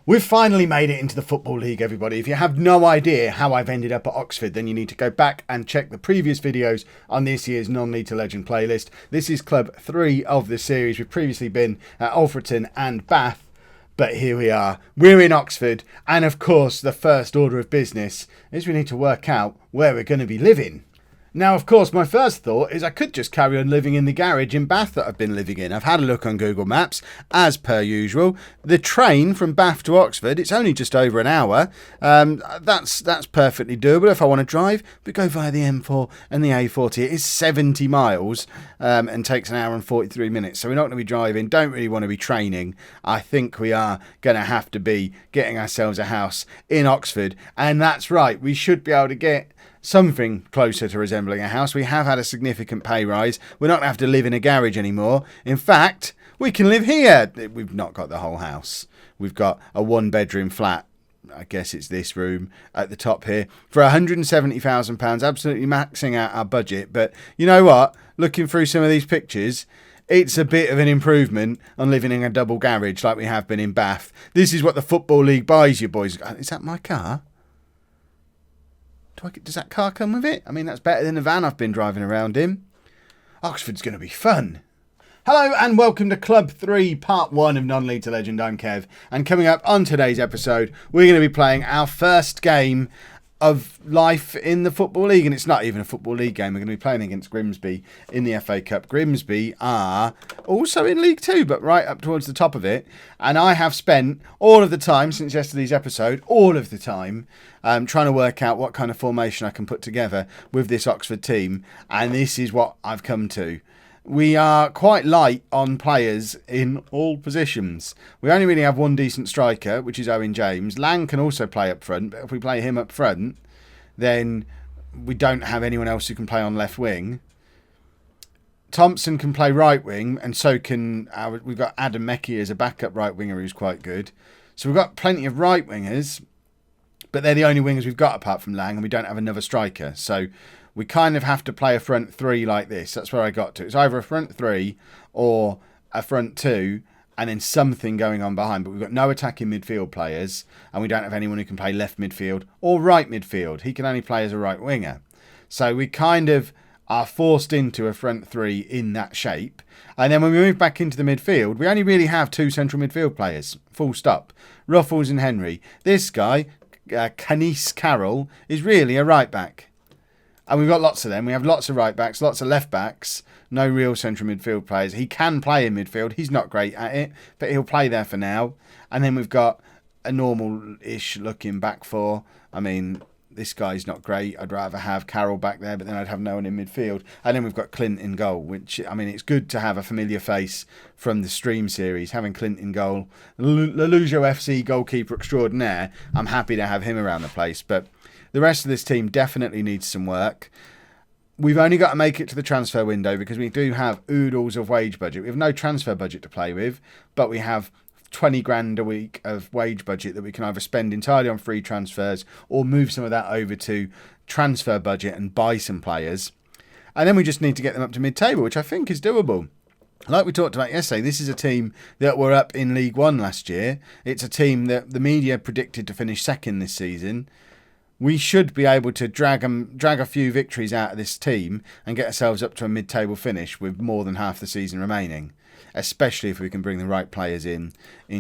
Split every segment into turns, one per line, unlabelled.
We've finally made it into the Football League, everybody. If you have no idea how I've ended up at Oxford, then you need to go back and check the previous videos on this year's Non-League to Legend playlist. This is Club 3 of the series. We've previously been at Alfreton and Bath, but here we are. We're in Oxford, and of course, the first order of business is we need to work out where we're going to be living. Now, of course, my first thought is I could just carry on living in the garage in Bath that I've been living in. I've had a look on Google Maps, as per usual. The train from Bath to Oxford, it's only just over an hour. That's perfectly doable. If I want to drive, we go via the M4 and the A40. It is 70 miles and takes an hour and 43 minutes. So we're not going to be driving, don't really want to be training. I think we are going to have to be getting ourselves a house in Oxford. And that's right, we should be able to get something closer to resembling a house. We have had a significant pay rise. We're not going to have to live in a garage anymore. In fact, we can live here. We've not got the whole house. We've got a one-bedroom flat. I guess it's this room at the top here for £170,000, absolutely maxing out our budget. But you know what? Looking through some of these pictures, it's a bit of an improvement on living in a double garage like we have been in Bath. This is what the Football League buys you, boys. Is that my car? Does that car come with it? I mean, that's better than the van I've been driving around in. Oxford's going to be fun. Hello and welcome to Club 3, Part 1 of Non-League to Legend. I'm Kev. And coming up on today's episode, we're going to be playing our first game of life in the Football League. And it's not even a Football League game. We're going to be playing against Grimsby in the FA Cup. Grimsby are also in League 2, but right up towards the top of it. And I have spent all of the time since yesterday's episode, trying to work out what kind of formation I can put together with this Oxford team. And this is what I've come to. We are quite light on players in all positions. We only really have one decent striker, which is Owen James. Lang can also play up front, but if we play him up front, then we don't have anyone else who can play on left wing. Thompson can play right wing, and so can we've got Adam Meckie as a backup right winger who's quite good. So we've got plenty of right wingers, but they're the only wingers we've got apart from Lang, and we don't have another striker. So we kind of have to play a front three like this. That's where I got to. It's either a front three or a front two and then something going on behind. But we've got no attacking midfield players and we don't have anyone who can play left midfield or right midfield. He can only play as a right winger. So we kind of are forced into a front three in that shape. And then when we move back into the midfield, we only really have two central midfield players. Full stop. Ruffles and Henry. This guy, Canice Carroll, is really a right back. And we've got lots of them. We have lots of right backs, lots of left backs, no real central midfield players. He can play in midfield. He's not great at it, but he'll play there for now. And then we've got a normal-ish looking back four. I mean, this guy's not great. I'd rather have Carroll back there, but then I'd have no one in midfield. And then we've got Clint in goal, which, I mean, it's good to have a familiar face from the stream series. Having Clint in goal, Lollujo FC goalkeeper extraordinaire, I'm happy to have him around the place, but the rest of this team definitely needs some work. We've only got to make it to the transfer window because we do have oodles of wage budget. We have no transfer budget to play with, but we have 20 grand a week of wage budget that we can either spend entirely on free transfers or move some of that over to transfer budget and buy some players. And then we just need to get them up to mid-table, which I think is doable. Like we talked about yesterday, this is a team that were up in League One last year. It's a team that the media predicted to finish second this season. We should be able to drag a few victories out of this team and get ourselves up to a mid-table finish with more than half the season remaining, especially if we can bring the right players in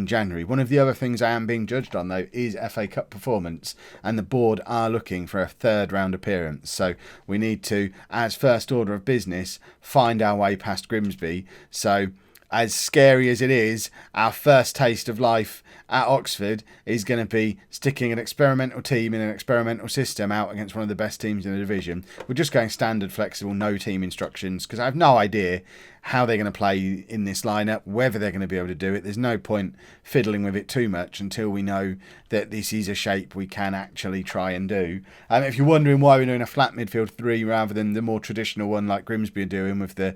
January. One of the other things I am being judged on, though, is FA Cup performance, and the board are looking for a third round appearance. So we need to, as first order of business, find our way past Grimsby. So as scary as it is, our first taste of life at Oxford is going to be sticking an experimental team in an experimental system out against one of the best teams in the division. We're just going standard, flexible, no team instructions because I have no idea how they're going to play in this lineup, whether they're going to be able to do it. There's no point fiddling with it too much until we know that this is a shape we can actually try and do. If you're wondering why we're doing a flat midfield three rather than the more traditional one like Grimsby are doing with the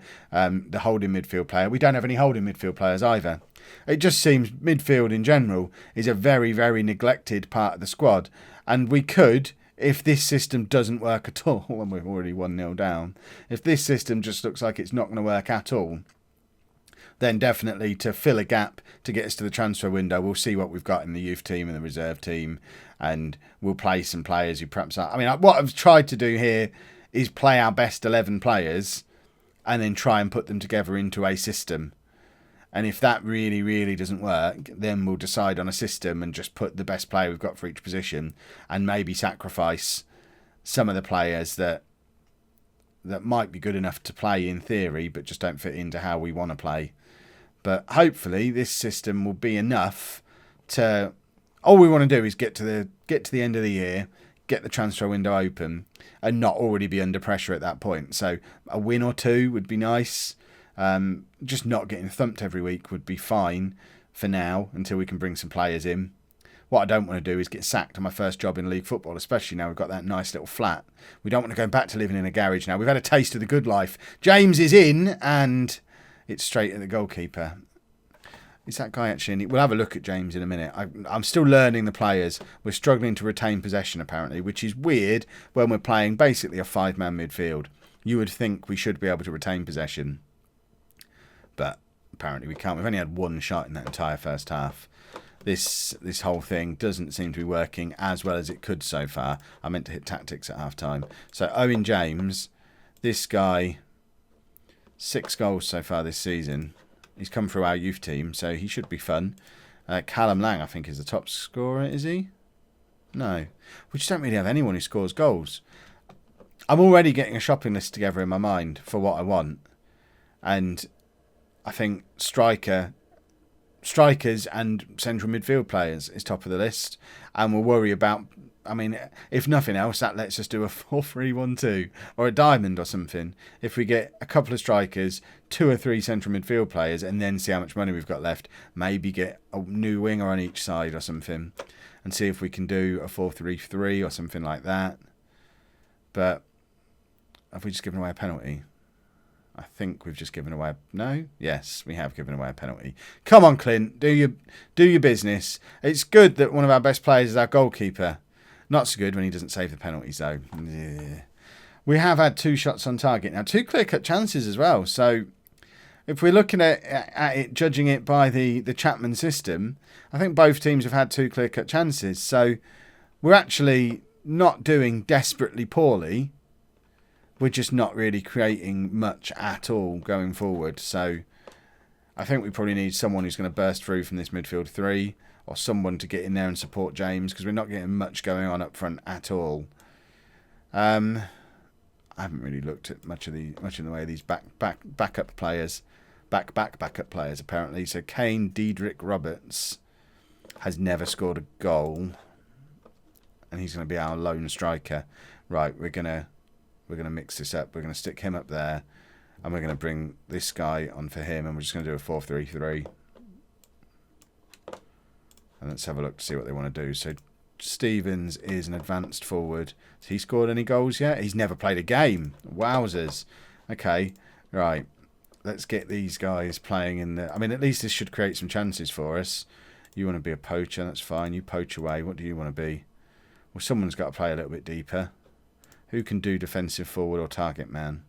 holding midfield player, we don't have any holding midfield players either. It just seems midfield in general is a very, very neglected part of the squad. And we could, if this system doesn't work at all, and we're already 1-0 down, if this system just looks like it's not going to work at all, then definitely to fill a gap to get us to the transfer window, we'll see what we've got in the youth team and the reserve team, and we'll play some players who perhaps are... I mean, what I've tried to do here is play our best 11 players and then try and put them together into a system. And if that really, really doesn't work, then we'll decide on a system and just put the best player we've got for each position, and maybe sacrifice some of the players that might be good enough to play in theory, but just don't fit into how we want to play. But hopefully this system will be enough to... All we want to do is get to the end of the year, get the transfer window open, and not already be under pressure at that point. So a win or two would be nice. Just not getting thumped every week would be fine for now, until we can bring some players in. What I don't want to do is get sacked on my first job in league football, especially now we've got that nice little flat. We don't want to go back to living in a garage now. We've had a taste of the good life. James is in, and it's straight at the goalkeeper. Is that guy actually in? We'll have a look at James in a minute. I'm still learning the players. We're struggling to retain possession, apparently, which is weird when we're playing basically a 5-man midfield. You would think we should be able to retain possession, but apparently we can't. We've only had one shot in that entire first half. This whole thing doesn't seem to be working as well as it could so far. I meant to hit tactics at half time. So Owen James, this guy, 6 goals so far this season. He's come through our youth team, so he should be fun. Callum Lang, I think, is the top scorer, is he? No. We just don't really have anyone who scores goals. I'm already getting a shopping list together in my mind for what I want. And I think strikers and central midfield players is top of the list. And we'll worry about... I mean, if nothing else, that lets us do a 4-3-1-2 or a diamond or something. If we get a couple of strikers, 2 or 3 central midfield players, and then see how much money we've got left, maybe get a new winger on each side or something, and see if we can do a 4-3-3 or something like that. But have we just given away a penalty? I think we've just given away... No? Yes, we have given away a penalty. Come on, Clint. Do your business. It's good that one of our best players is our goalkeeper. Not so good when he doesn't save the penalties, though. Yeah. We have had 2 shots on target. Now, 2 clear-cut chances as well. So, if we're looking at it, judging it by the Chapman system, I think both teams have had 2 clear-cut chances. So, we're actually not doing desperately poorly. We're just not really creating much at all going forward. So, I think we probably need someone who's going to burst through from this midfield 3, or someone to get in there and support James, because we're not getting much going on up front at all. I haven't really looked at much in the way of these backup players, backup players apparently. So Kane Diedrich Roberts has never scored a goal, and he's going to be our lone striker. Right, we're gonna mix this up. We're gonna stick him up there, and we're gonna bring this guy on for him, and we're just gonna do a 4-3-3. And let's have a look to see what they want to do. So Stevens is an advanced forward. Has he scored any goals yet? He's never played a game. Wowzers. Okay, right. Let's get these guys playing in the... I mean, at least this should create some chances for us. You want to be a poacher, that's fine. You poach away. What do you want to be? Well, someone's got to play a little bit deeper. Who can do defensive forward or target man?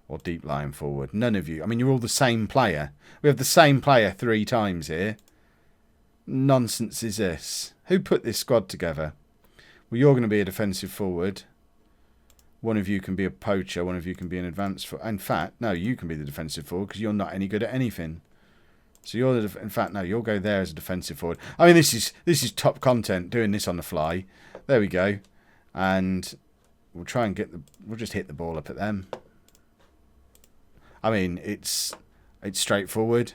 Or deep line forward? None of you. I mean, you're all the same player. We have the same player 3 times here. Nonsense is this? Who put this squad together? Well, you're going to be a defensive forward. One of you can be a poacher. One of you can be an advanced forward. In fact, no, you can be the defensive forward because you're not any good at anything. So you're the... In fact, no, you'll go there as a defensive forward. I mean, this is top content. Doing this on the fly. There we go. And we'll try and get the... We'll just hit the ball up at them. I mean, it's straightforward.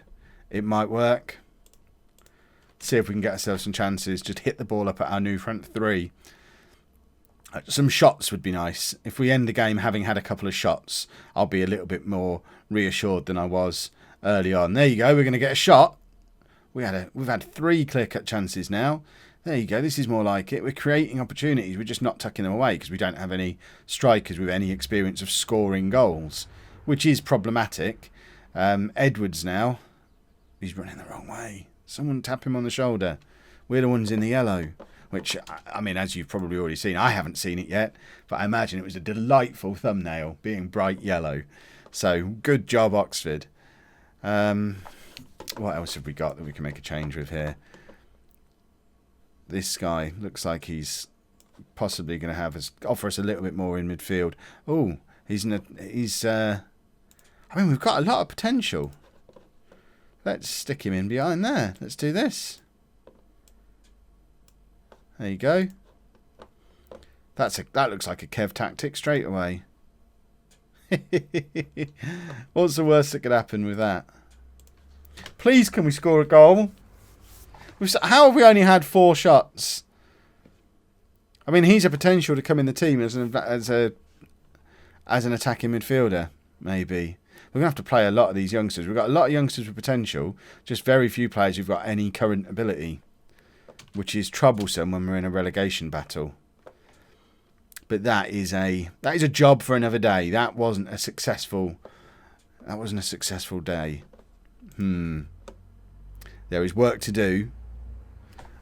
It might work. See if we can get ourselves some chances. Just hit the ball up at our new front 3. Some shots would be nice. If we end the game having had a couple of shots, I'll be a little bit more reassured than I was early on. There you go. We're going to get a shot. We've had 3 clear-cut chances now. There you go. This is more like it. We're creating opportunities. We're just not tucking them away because we don't have any strikers with any experience of scoring goals, which is problematic. Edwards now. He's running the wrong way. Someone tap him on the shoulder. We're the ones in the yellow, which, I mean, as you've probably already seen, I haven't seen it yet, but I imagine it was a delightful thumbnail, being bright yellow. So, good job, Oxford. What else have we got that we can make a change with here? This guy looks like he's possibly going to offer us a little bit more in midfield. Oh, I mean, we've got a lot of potential. Let's stick him in behind there. Let's do this. There you go. That looks like a Kev tactic straight away. What's the worst that could happen with that? Please, can we score a goal? How have we only had 4 shots? I mean, he's a potential to come in the team as an attacking midfielder, maybe. We're going to have to play a lot of these youngsters. We've got a lot of youngsters with potential, just very few players who've got any current ability, which is troublesome when we're in a relegation battle. But that is a job for another day. That wasn't a successful day. There is work to do,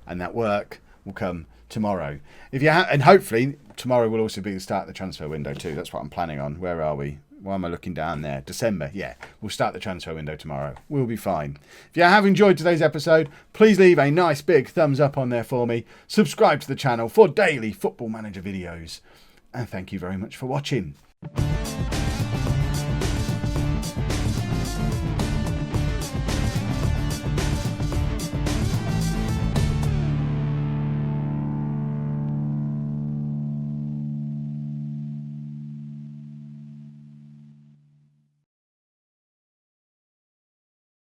and that work will come tomorrow. And hopefully tomorrow will also be the start of the transfer window too. That's what I'm planning on. Where are we? Why am I looking down there? December. Yeah, we'll start the transfer window tomorrow. We'll be fine. If you have enjoyed today's episode, please leave a nice big thumbs up on there for me. Subscribe to the channel for daily Football Manager videos. And thank you very much for watching.